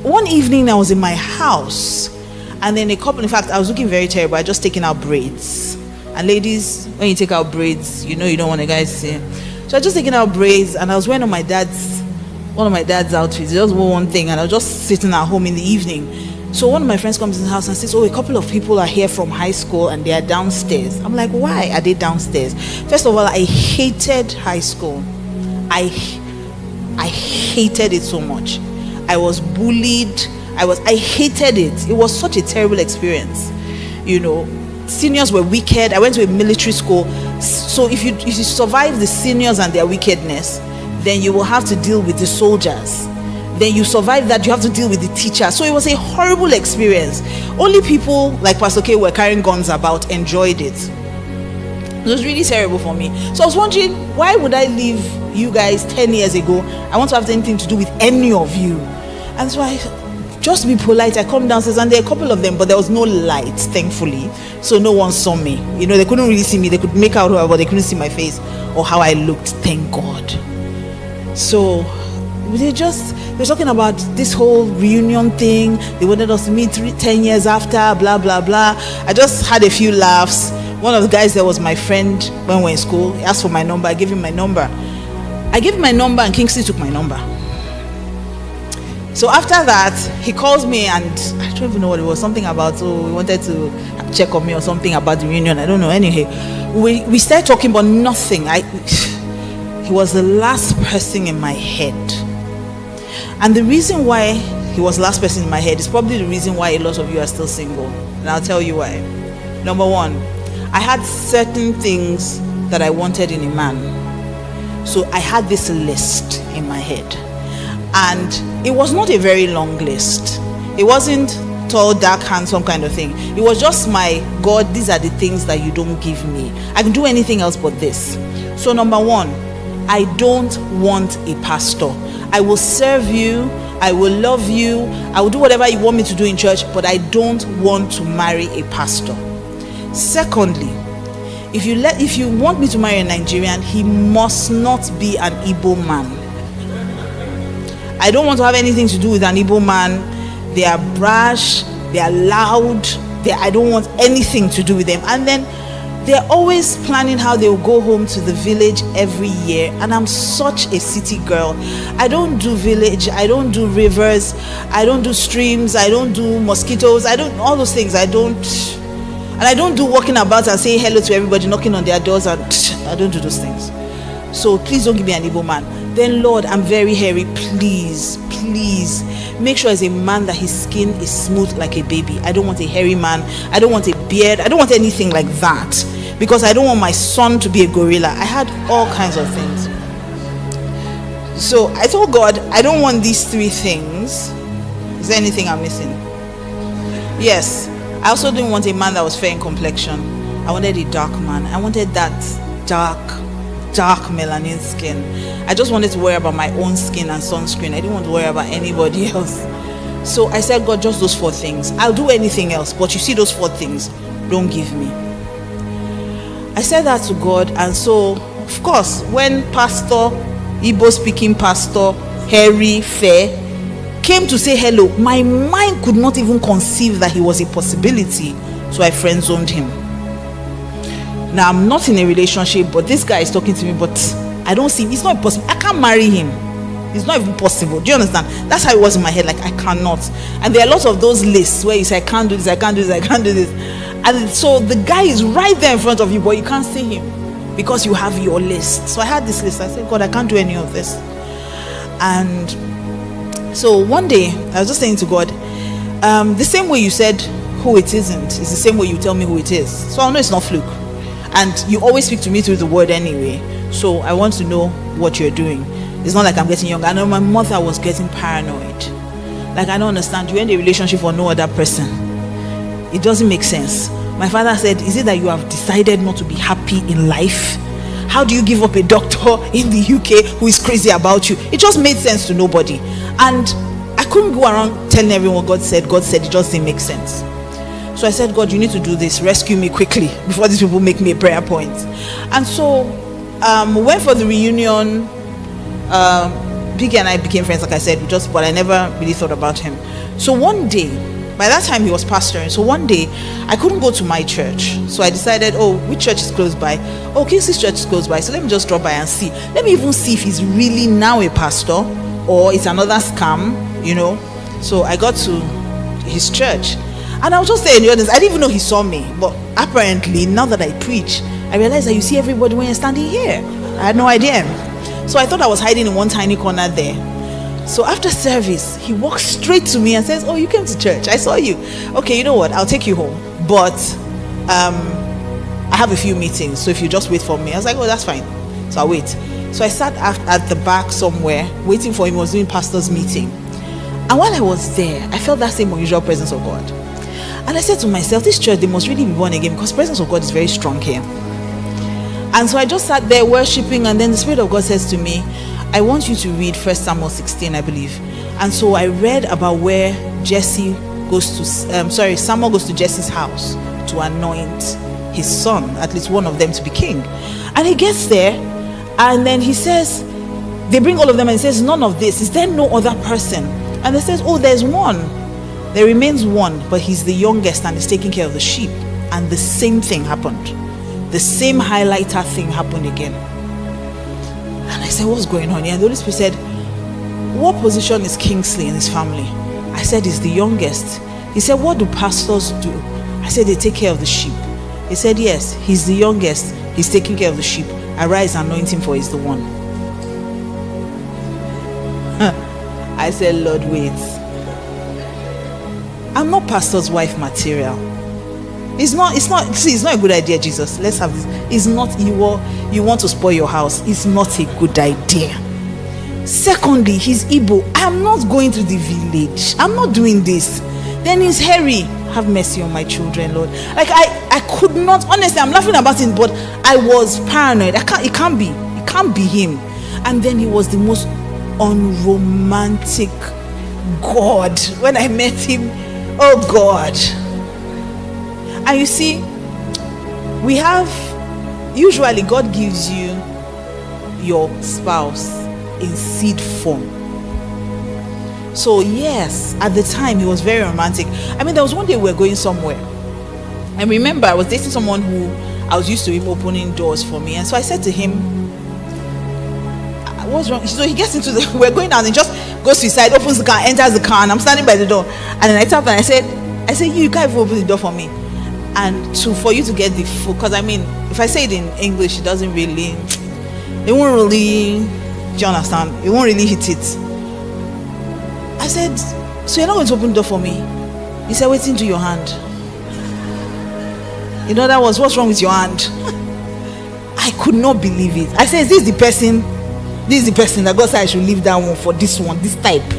one evening I was in my house, and then in fact, I was looking very terrible. I just taken out braids. And ladies, when you take out braids, you don't want a guy to see. So I just taken out braids, and I was wearing one of my dad's outfits. Just one thing, and I was just sitting at home in the evening. So one of my friends comes in the house and says, "Oh, a couple of people are here from high school and they are downstairs." I'm like, "Why are they downstairs?" First of all, I hated high school. I hated it so much. I was bullied. I hated it. It was such a terrible experience. Seniors were wicked. I went to a military school. So if you survive the seniors and their wickedness, then you will have to deal with the soldiers. Then you survive that, you have to deal with the teacher. So it was a horrible experience. Only people like Pastor K were carrying guns about enjoyed it. It was really terrible for me. So I was wondering, why would I leave you guys 10 years ago? I want to have anything to do with any of you. And so just to be polite, I come downstairs, and there are a couple of them, but there was no light, thankfully. So no one saw me. They couldn't really see me. They could make out but they couldn't see my face or how I looked, thank God. So they're talking about this whole reunion thing. They wanted us to meet 10 years after, blah, blah, blah. I just had a few laughs. One of the guys that was my friend when we were in school, he asked for my number. I gave him my number. And Kingsley took my number. So after that, he calls me, and I don't even know what it was. Something about, he wanted to check on me or something about the reunion. I don't know. Anyway, we started talking, but nothing. He was the last person in my head. And the reason why he was the last person in my head is probably the reason why a lot of you are still single. And I'll tell you why. Number one, I had certain things that I wanted in a man. So I had this list in my head. And it was not a very long list. It wasn't tall, dark, handsome kind of thing. It was just my God, these are the things that you don't give me. I can do anything else but this. So number one, I don't want a pastor. I will serve you, I will love you, I will do whatever you want me to do in church, but I don't want to marry a pastor. Secondly, if you want me to marry a Nigerian, he must not be an Igbo man. I don't want to have anything to do with an Igbo man. They are brash, they are loud, I don't want anything to do with them. And then they're always planning how they will go home to the village every year. And I'm such a city girl. I don't do village, I don't do rivers, I don't do streams, I don't do mosquitoes, I don't, all those things, I don't do walking about and saying hello to everybody, knocking on their doors, and I don't do those things. So please don't give me an Igbo man. Then Lord, I'm very hairy, please make sure as a man that his skin is smooth like a baby. I don't want a hairy man, I don't want a beard, I don't want anything like that, because I don't want my son to be a gorilla. I had all kinds of things. So I told God, I don't want these three things. Is there anything I'm missing? Yes, I also didn't want a man that was fair in complexion. I wanted a dark man. I wanted that dark melanin skin. I just wanted to worry about my own skin and sunscreen. I didn't want to worry about anybody else. So I said, God, just those 4 things. I'll do anything else, but you see those 4 things, don't give me. I said that to God, and so of course when Pastor, Igbo speaking pastor, hairy, fair, came to say hello, my mind could not even conceive that he was a possibility. So I friend zoned him. Now I'm not in a relationship, but this guy is talking to me, but I don't see him. It's not possible. I can't marry him. It's not even possible. Do you understand? That's how it was in my head. Like, I cannot. And there are lots of those lists where you say, I can't do this, I can't do this, I can't do this. And so the guy is right there in front of you, but you can't see him because you have your list. So I had this list. I said, God, I can't do any of this. And so one day I was just saying to God, the same way you said who it isn't is the same way you tell me who it is. So I know it's not fluke. And you always speak to me through the word anyway. So I want to know what you're doing. It's not like I'm getting younger. I know my mother was getting paranoid. Like, I don't understand. You end a relationship for no other person. It doesn't make sense. My father said, is it that you have decided not to be happy in life? How do you give up a doctor in the UK who is crazy about you? It just made sense to nobody. And I couldn't go around telling everyone God said. It just didn't make sense. So I said, God, you need to do this. Rescue me quickly before these people make me a prayer point. And so we went for the reunion. Biggie and I became friends, like I said, but I never really thought about him. So one day, by that time he was pastoring, so one day I couldn't go to my church, so I decided, which church is close by? Kingsley's church is close by, so let me just drop by and see. Let me even see if he's really now a pastor or it's another scam, So I got to his church, and I was just there in the audience. I didn't even know he saw me, but apparently now that I preach, I realized that you see everybody when you're standing here. I had no idea. So I thought I was hiding in one tiny corner there. So after service, he walks straight to me and says, you came to church, I saw you. Okay, you know what, I'll take you home, but I have a few meetings, so if you just wait for me. I was like, that's fine. So I'll wait. So I sat at the back somewhere waiting for him. He was doing pastor's meeting, and while I was there, I felt that same unusual presence of God. And I said to myself, this church, they must really be born again, because the presence of God is very strong here. And so I just sat there worshiping, and then the Spirit of God says to me, I want you to read 1 Samuel 16, I believe. And so I read about where Samuel goes to Jesse's house to anoint his son, at least one of them, to be king. And he gets there, and then he says, they bring all of them, and he says, none of this, is there no other person? And they says, there's one. There remains one, but he's the youngest and is taking care of the sheep. And the same thing happened. The same highlighter thing happened again. And I said, what's going on here? And the Holy Spirit said, what position is Kingsley in his family? I said, he's the youngest. He said, what do pastors do? I said, they take care of the sheep. He said, yes, he's the youngest. He's taking care of the sheep. Arise, anoint him, for he's the one. I said, Lord, wait. I'm not pastor's wife material. It's not a good idea, Jesus. Let's have this. It's not, you want to spoil your house. It's not a good idea. Secondly, he's Igbo. I'm not going to the village. I'm not doing this. Then he's hairy. Have mercy on my children, Lord. Like I could not, honestly, I'm laughing about it, but I was paranoid. It can't be him. And then he was the most unromantic God. When I met him, oh God. And you see, usually God gives you your spouse in seed form. So yes, at the time he was very romantic. I mean, there was one day we were going somewhere, and remember, I was dating someone who I was used to him opening doors for me. And so I said to him, what's wrong? So he gets into we're going down, and just goes to his side, opens the car, enters the car, and I'm standing by the door. And then I tapped and I said, you can't even open the door for me. And for you to get the full, because I mean, if I say it in English, it won't really, do you understand? It won't really hit it. I said, so you're not going to open the door for me? He said, wait into your hand. In other words, what's wrong with your hand? I could not believe it. I said, is this the person that God said I should leave that one for this type?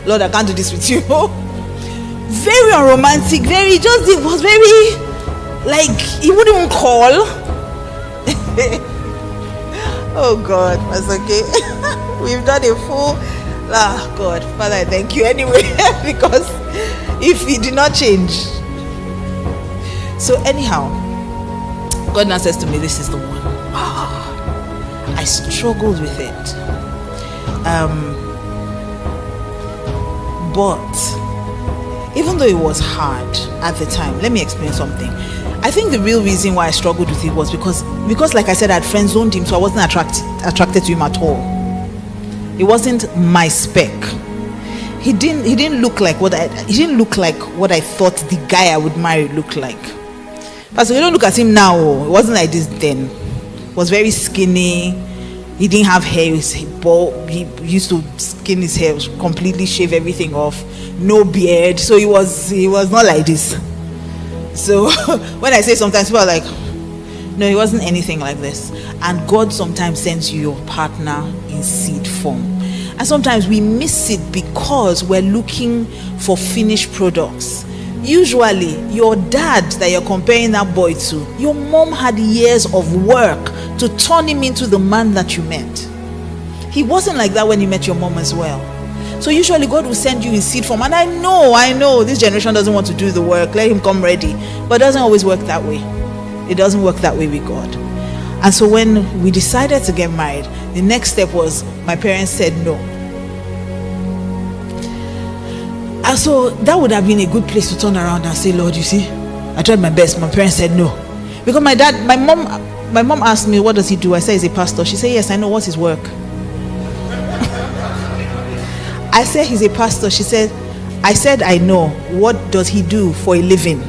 Lord, I can't do this with you. Very unromantic, it was very, like, he wouldn't even call. Oh God, that's okay. We've done a full, God, Father, I thank you anyway, because if he did not change. So anyhow, God now says to me, this is the one. I struggled with it. But even though it was hard at the time, let me explain something. I think the real reason why I struggled with it was because like I said, I had friend zoned him, so I wasn't attracted to him at all. It wasn't my spec. He didn't look like what I thought the guy I would marry looked like. But so you don't look at him now. It wasn't like this then. He was very skinny. He didn't have hair. He was bald. He used to skin his hair, completely shave everything off. No beard. So he was not like this. So when I say sometimes, people are like, no, he wasn't anything like this. And God sometimes sends you your partner in seed form. And sometimes we miss it because we're looking for finished products. Usually, your dad that you're comparing that boy to, your mom had years of work to turn him into the man that you met. He wasn't like that when you met your mom as well. So usually God will send you in seed form. And I know this generation doesn't want to do the work. Let him come ready. But it doesn't always work that way. It doesn't work that way with God. And so when we decided to get married, the next step was my parents said no. And so that would have been a good place to turn around and say, Lord, you see, I tried my best. My parents said no. Because my mom asked me, what does he do? I said, he's a pastor. She said, yes, I know. What's his work? I said, he's a pastor. She said, I said, I know. What does he do for a living?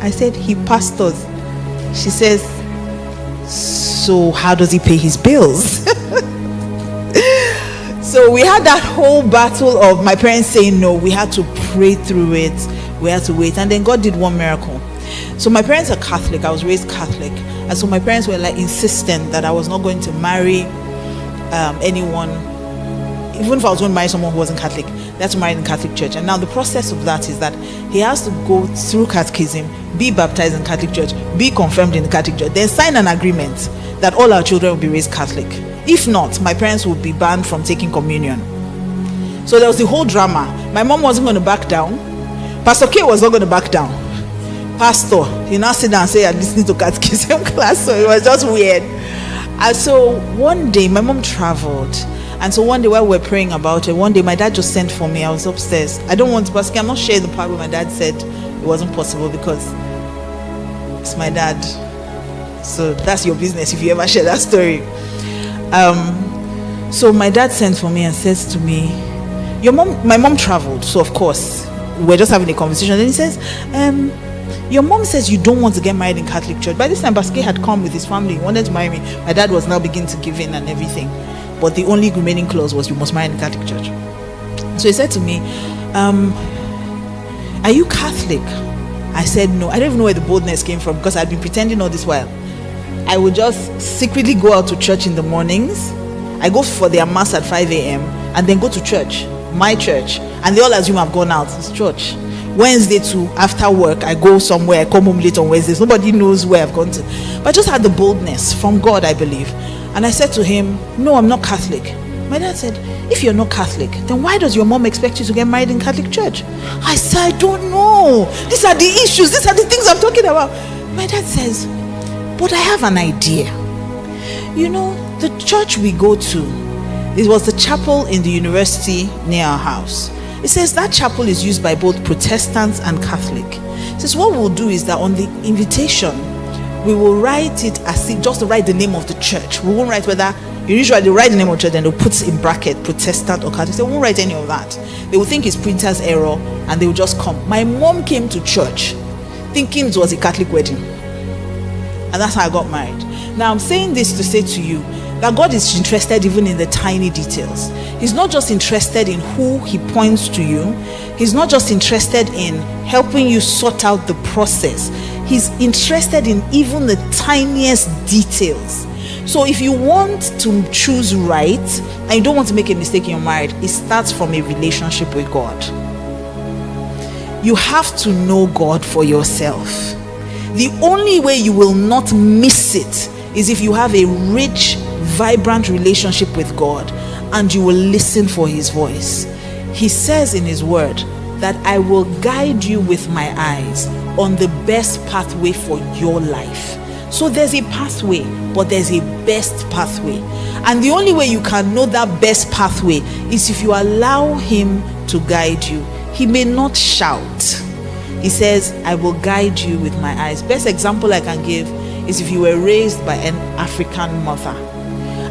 I said, he pastors. She says, so how does he pay his bills? So we had that whole battle of my parents saying no. We had to pray through it. We had to wait. And then God did one miracle. So my parents are Catholic. I was raised Catholic. And so my parents were like insistent that I was not going to marry anyone. Even if I was going to marry someone who wasn't Catholic, they had to marry in the Catholic Church. And now the process of that is that he has to go through catechism, be baptized in the Catholic Church, be confirmed in the Catholic Church, then sign an agreement that all our children will be raised Catholic. If not, my parents would be banned from taking communion. So there was the whole drama. My mom wasn't going to back down. Pastor K was not going to back down. Pastor, he now sit down and say, I'm listening to catechism class. So it was just weird. And so one day, my mom traveled. And so one day while we were praying about it, one day my dad just sent for me. I was upstairs. I don't want to, Pastor K, I'm not sharing the part where my dad said it wasn't possible because it's my dad. So that's your business if you ever share that story. So my dad sent for me and says to me, my mom traveled. So of course, we're just having a conversation. And he says, your mom says you don't want to get married in Catholic Church. By this time, Baske had come with his family. He wanted to marry me. My dad was now beginning to give in and everything. But the only remaining clause was you must marry in the Catholic Church. So he said to me, are you Catholic? I said no. I don't even know where the boldness came from because I'd been pretending all this while. I would just secretly go out to church in the mornings. I go for their mass at 5 a.m. and then go to church, my church. And they all assume I've gone out. It's church. Wednesday too, after work, I go somewhere. I come home late on Wednesdays. Nobody knows where I've gone to. But I just had the boldness from God, I believe. And I said to him, no, I'm not Catholic. My dad said, if you're not Catholic, then why does your mom expect you to get married in Catholic Church? I said, I don't know. These are the issues. These are the things I'm talking about. My dad says, but I have an idea. You know, the church we go to, it was the chapel in the university near our house. It says that chapel is used by both Protestants and Catholic. It says what we'll do is that on the invitation, we will write it as if just to write the name of the church. We won't write whether, usually they write the name of the church and they'll put in bracket Protestant or Catholic. They won't write any of that. They will think it's printer's error and they will just come. My mom came to church thinking it was a Catholic wedding. And that's how I got married. Now I'm saying this to say to you that God is interested even in the tiny details. He's not just interested in who he points to you. He's not just interested in helping you sort out the process. He's interested in even the tiniest details. So if you want to choose right and you don't want to make a mistake in your marriage, it starts from a relationship with God. You have to know God for yourself. The only way you will not miss it is if you have a rich, vibrant relationship with God and you will listen for his voice. He says in his word that I will guide you with my eyes on the best pathway for your life. So there's a pathway, but there's a best pathway. And the only way you can know that best pathway is if you allow him to guide you. He may not shout. He says, I will guide you with my eyes. Best example I can give is if you were raised by an African mother.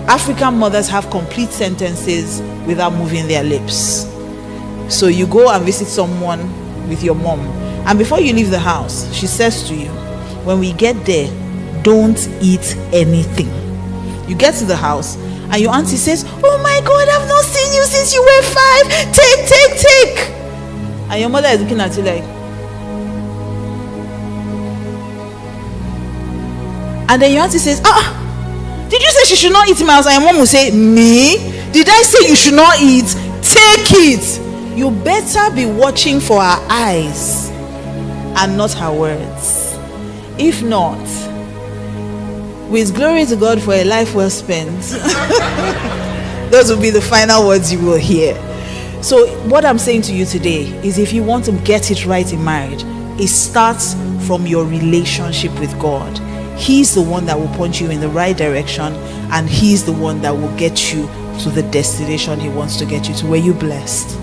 African mothers have complete sentences without moving their lips. So you go and visit someone with your mom, and before you leave the house, she says to you, when we get there, don't eat anything. You get to the house and your auntie says, oh my God, I've not seen you since you were 5. Take. And your mother is looking at you like, and then your auntie says, did you say she should not eat in my house? And your mom will say, me? Did I say you should not eat? Take it. You better be watching for her eyes and not her words. If not, with glory to God for a life well spent, those will be the final words you will hear. So what I'm saying to you today is if you want to get it right in marriage, it starts from your relationship with God. He's the one that will point you in the right direction, and he's the one that will get you to the destination he wants to get you to. Were you blessed?